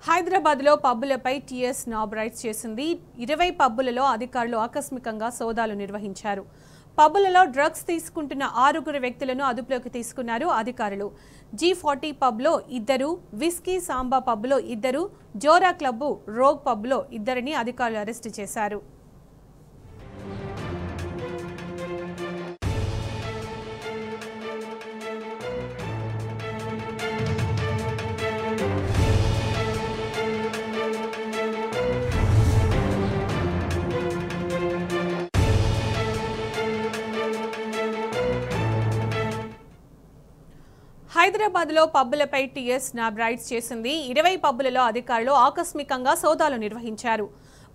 హైదరాబాద్లో పబ్బులపై TS knob rides చేసింది. 20 పబ్బులలో అధికారులు ఆకస్మికంగా సోదాలు నిర్వహించారు. పబ్బులలో డ్రగ్స్ తీసుకుంటున్న 6 వ్యక్తులను అదుపులోకి తీసుకున్నారు అధికారులు. G40 పబ్లో 2, విస్కీ సాంబా పబ్లో 2, జోరా క్లబ్ రోగ్ పబ్లో 2ని అధికారులు అరెస్టు చేశారు. హైదరాబాద్లో పబ్బులపై టీఎస్ నాబ్ రైడ్స్ చేసింది. 20 పబ్బులలో అధికారులు ఆకస్మికంగా సోదాలు నిర్వహించారు.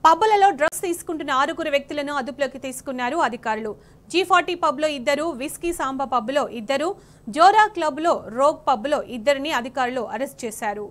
పబ్బులలో డ్రగ్స్ తీసుకుంటున్న 6 వ్యక్తులను అదుపులోకి తీసుకున్నారు అధికారులు. G40 పబ్లో 2, విస్కీ సాంబా పబ్లో 2, జోరా క్లబ్లో రోగ్ పబ్లో 2ని అధికారులు అరెస్ట్ చేశారు.